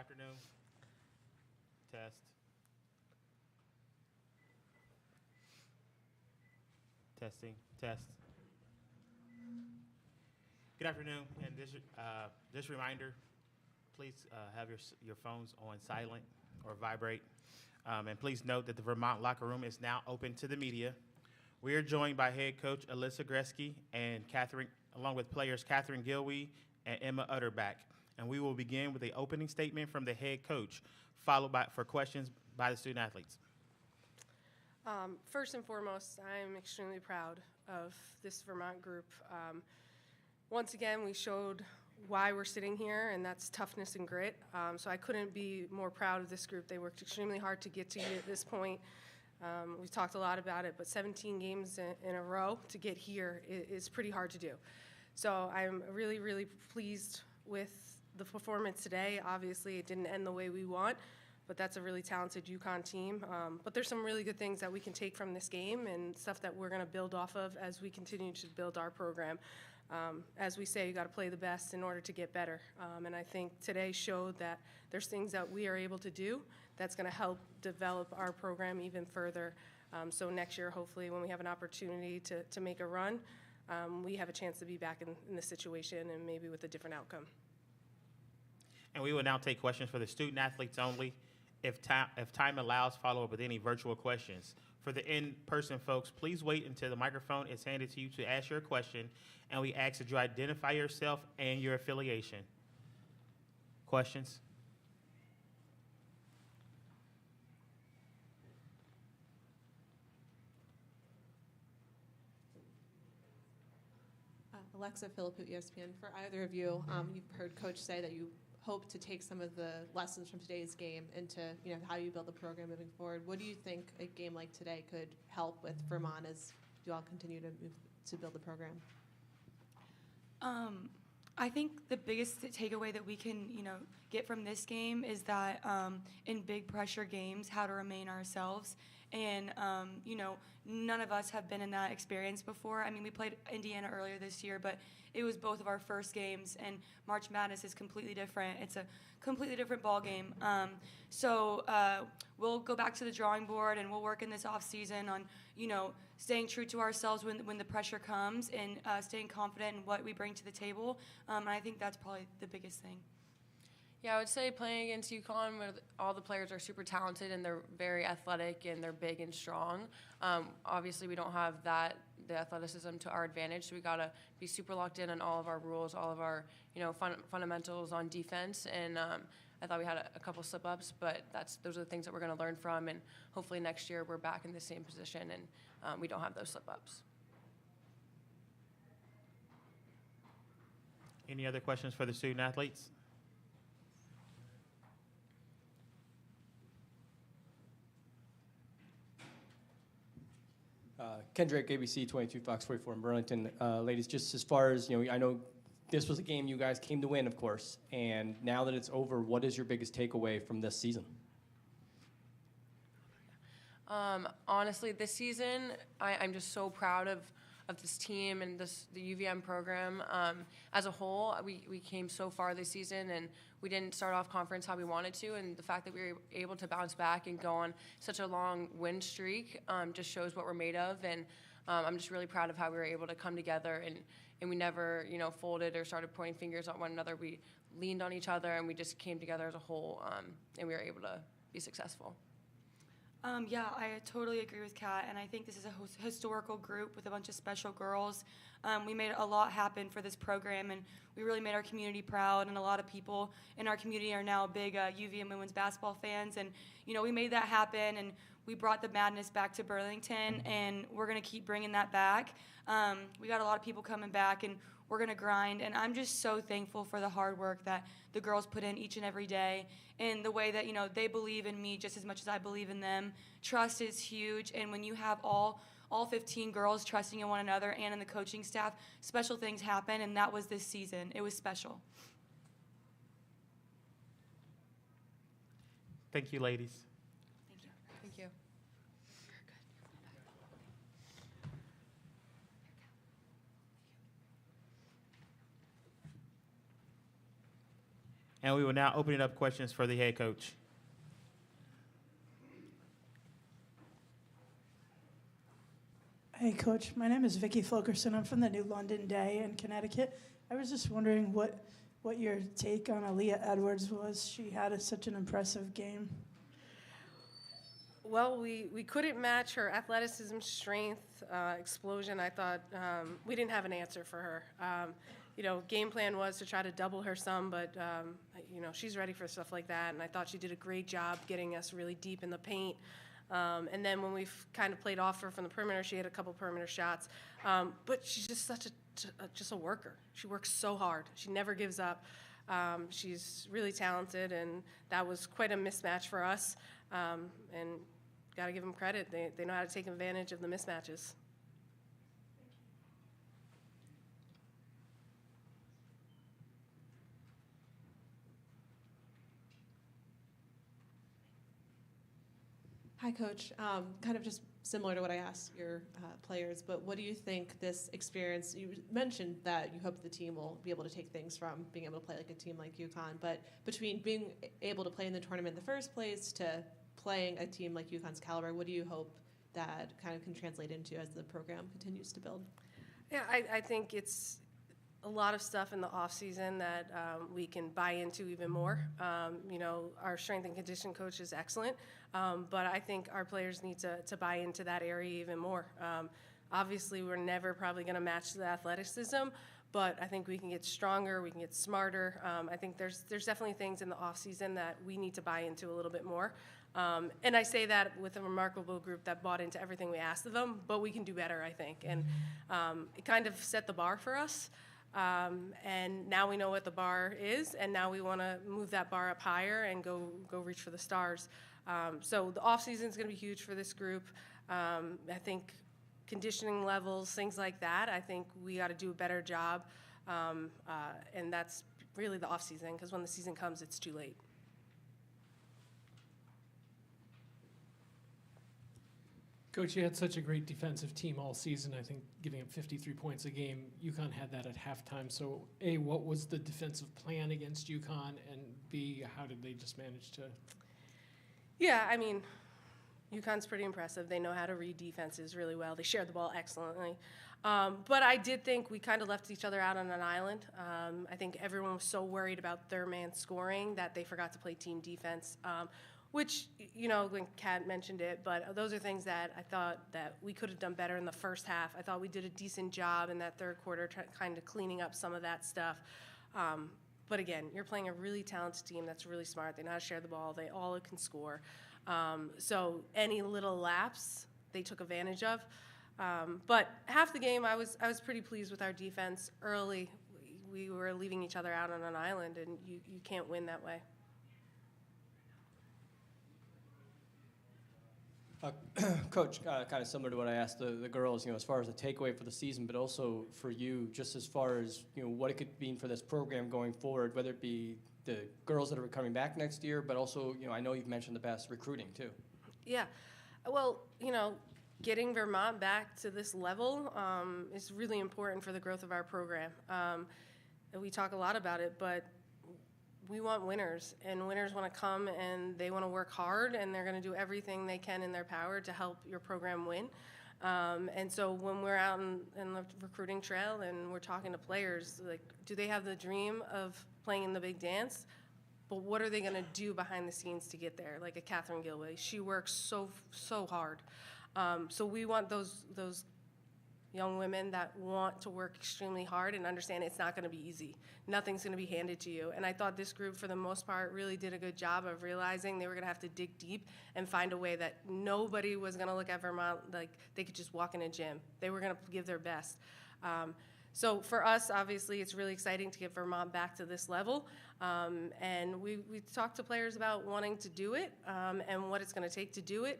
afternoon. Test. Testing. Test. Good afternoon. And this reminder, please have your phones on silent or vibrate. And please note that the Vermont locker room is now open to the media. We are joined by head coach Alyssa Gretzky and along with players Catherine Gilwey and Emma Utterback. And we will begin with an opening statement from the head coach, followed for questions by the student athletes. First and foremost, I'm extremely proud of this Vermont group. Once again, we showed why we're sitting here, and that's toughness and grit. So I couldn't be more proud of this group. They worked extremely hard to get to this point. We've talked a lot about it, but 17 games in a row to get here is pretty hard to do. So I'm really, really pleased with the performance today. Obviously, it didn't end the way we want, but that's a really talented UConn team. But there's some really good things that we can take from this game and stuff that we're going to build off of as we continue to build our program. As we say, you got to play the best in order to get better. And I think today showed that there's things that we are able to do that's going to help develop our program even further. So next year, hopefully, when we have an opportunity to make a run, we have a chance to be back in this situation and maybe with a different outcome. And we will now take questions for the student athletes only. If time allows, follow up with any virtual questions. For the in-person folks, please wait until the microphone is handed to you to ask your question, and we ask that you identify yourself and your affiliation. Questions? Alexa Philippou, ESPN. For either of you, you've heard Coach say that you hope to take some of the lessons from today's game into how you build the program moving forward. What do you think a game like today could help with Vermont as you all continue to move to build the program? I think the biggest takeaway that we can, get from this game is that in big pressure games, how to remain ourselves. And, none of us have been in that experience before. I mean, we played Indiana earlier this year, but it was both of our first games, and March Madness is completely different. It's a completely different ball game. So we'll go back to the drawing board, and we'll work in this off season on, staying true to ourselves when the pressure comes and staying confident in what we bring to the table. And I think that's probably the biggest thing. Yeah, I would say playing against UConn, where all the players are super talented and they're very athletic and they're big and strong. Obviously, we don't have the athleticism to our advantage, so we gotta be super locked in on all of our rules, all of our fundamentals on defense. And I thought we had a couple slip-ups, but those are the things that we're gonna learn from. And hopefully next year we're back in the same position and we don't have those slip-ups. Any other questions for the student athletes? Kendrick, ABC 22, Fox 44 in Burlington. Ladies, just as far as, I know this was a game you guys came to win, of course, and now that it's over, what is your biggest takeaway from this season? Honestly, this season, I'm just so proud of this team and the UVM program. As a whole, we came so far this season, and we didn't start off conference how we wanted to, and the fact that we were able to bounce back and go on such a long win streak just shows what we're made of. And I'm just really proud of how we were able to come together, and we never folded or started pointing fingers at one another. We leaned on each other, and we just came together as a whole, and we were able to be successful. Yeah, I totally agree with Kat, and I think this is a historical group with a bunch of special girls. We made a lot happen for this program, and we really made our community proud, and a lot of people in our community are now big UVM women's basketball fans, and, we made that happen, and we brought the madness back to Burlington, and we're going to keep bringing that back. We got a lot of people coming back, and we're going to grind, and I'm just so thankful for the hard work that the girls put in each and every day, and the way that, they believe in me just as much as I believe in them. Trust is huge, and when you have all 15 girls trusting in one another and in the coaching staff, special things happen, and that was this season. It was special. Thank you, ladies. Thank you. Thank you. And we will now open it up questions for the head coach. Hey, Coach. My name is Vicky Fulkerson. I'm from the New London Day in Connecticut. I was just wondering what your take on Aaliyah Edwards was. She had such an impressive game. Well, we couldn't match her athleticism, strength, explosion. I thought we didn't have an answer for her. Game plan was to try to double her some, but, she's ready for stuff like that. And I thought she did a great job getting us really deep in the paint. And then when we've kind of played off her from the perimeter, she had a couple perimeter shots. But she's just such a worker. She works so hard. She never gives up. She's really talented, and that was quite a mismatch for us. And got to give them credit. They know how to take advantage of the mismatches. Hi, Coach. Kind of just similar to what I asked your players, but what do you think this experience, you mentioned that you hope the team will be able to take things from being able to play like a team like UConn, but between being able to play in the tournament in the first place to playing a team like UConn's caliber, what do you hope that kind of can translate into as the program continues to build? Yeah, I think it's a lot of stuff in the off season that we can buy into even more. Our strength and condition coach is excellent, but I think our players need to buy into that area even more. Obviously, we're never probably going to match the athleticism, but I think we can get stronger, we can get smarter. I think there's definitely things in the off season that we need to buy into a little bit more. And I say that with a remarkable group that bought into everything we asked of them, but we can do better, I think. And it kind of set the bar for us. And now we know what the bar is, and now we want to move that bar up higher and go reach for the stars. So the off season is going to be huge for this group. I think conditioning levels, things like that, I think we got to do a better job. And that's really the off season, because when the season comes, it's too late. Coach, you had such a great defensive team all season, I think giving up 53 points a game. UConn had that at halftime. So, A, what was the defensive plan against UConn? And B, how did they just manage to? Yeah, I mean, UConn's pretty impressive. They know how to read defenses really well. They share the ball excellently. But I did think we kind of left each other out on an island. I think everyone was so worried about their man scoring that they forgot to play team defense. Which, when Kat mentioned it, but those are things that I thought that we could have done better in the first half. I thought we did a decent job in that third quarter, kind of cleaning up some of that stuff. But again, you're playing a really talented team that's really smart. They know how to share the ball. They all can score. So any little lapse, they took advantage of. But half the game, I was pretty pleased with our defense. Early, we were leaving each other out on an island, and you can't win that way. Coach, kind of similar to what I asked the girls, as far as the takeaway for the season, but also for you, just as far as, what it could mean for this program going forward, whether it be the girls that are coming back next year, but also, I know you've mentioned the best recruiting too. Yeah. Well, getting Vermont back to this level is really important for the growth of our program. We talk a lot about it, but we want winners, and winners want to come and they want to work hard, and they're going to do everything they can in their power to help your program win. And so when we're out in the recruiting trail and we're talking to players, like, do they have the dream of playing in the big dance? But what are they going to do behind the scenes to get there? Like a Catherine Gilway, she works so hard. So we want those young women that want to work extremely hard and understand it's not going to be easy. Nothing's going to be handed to you. And I thought this group, for the most part, really did a good job of realizing they were going to have to dig deep and find a way that nobody was going to look at Vermont like they could just walk in a gym. They were going to give their best. So for us, obviously, it's really exciting to get Vermont back to this level. And we talked to players about wanting to do it and what it's going to take to do it.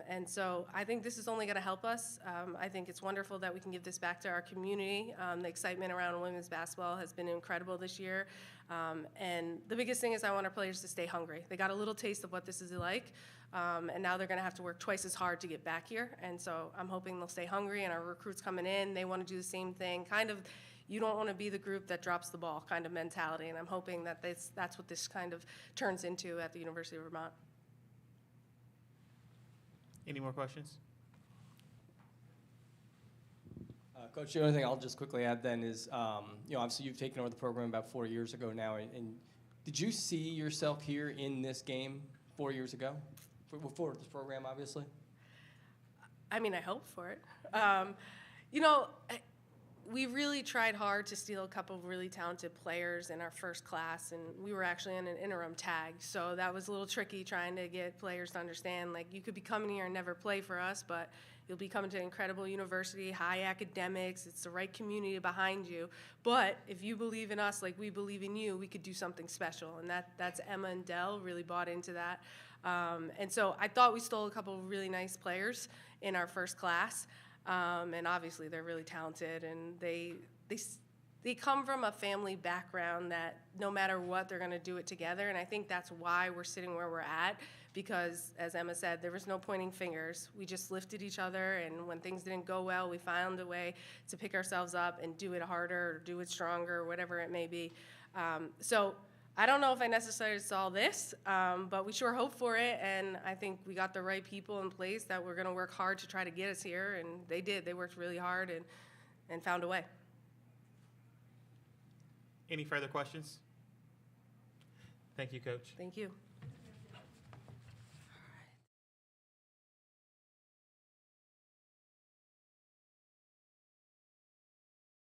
And so I think this is only going to help us. I think it's wonderful that we can give this back to our community. The excitement around women's basketball has been incredible this year. And the biggest thing is I want our players to stay hungry. They got a little taste of what this is like, and now they're going to have to work twice as hard to get back here. And so I'm hoping they'll stay hungry, and our recruits coming in, they want to do the same thing. Kind of, you don't want to be the group that drops the ball kind of mentality. And I'm hoping that that's what this kind of turns into at the University of Vermont. Any more questions? Coach, the only thing I'll just quickly add then is, obviously you've taken over the program about 4 years ago now, and did you see yourself here in this game 4 years ago? For this program, obviously? I mean, I hope for it. We really tried hard to steal a couple of really talented players in our first class, and we were actually in an interim tag. So that was a little tricky trying to get players to understand, like, you could be coming here and never play for us, but you'll be coming to an incredible university, high academics, it's the right community behind you. But if you believe in us like we believe in you, we could do something special. And that's Emma and Dell really bought into that. And so I thought we stole a couple of really nice players in our first class. And obviously they're really talented, and they come from a family background that no matter what, they're going to do it together. And I think that's why we're sitting where we're at, because as Emma said, there was no pointing fingers. We just lifted each other, and when things didn't go well, we found a way to pick ourselves up and do it harder or do it stronger, or whatever it may be. So I don't know if I necessarily saw this, but we sure hope for it, and I think we got the right people in place that were going to work hard to try to get us here, and they did. They worked really hard and found a way. Any further questions? Thank you, Coach. Thank you.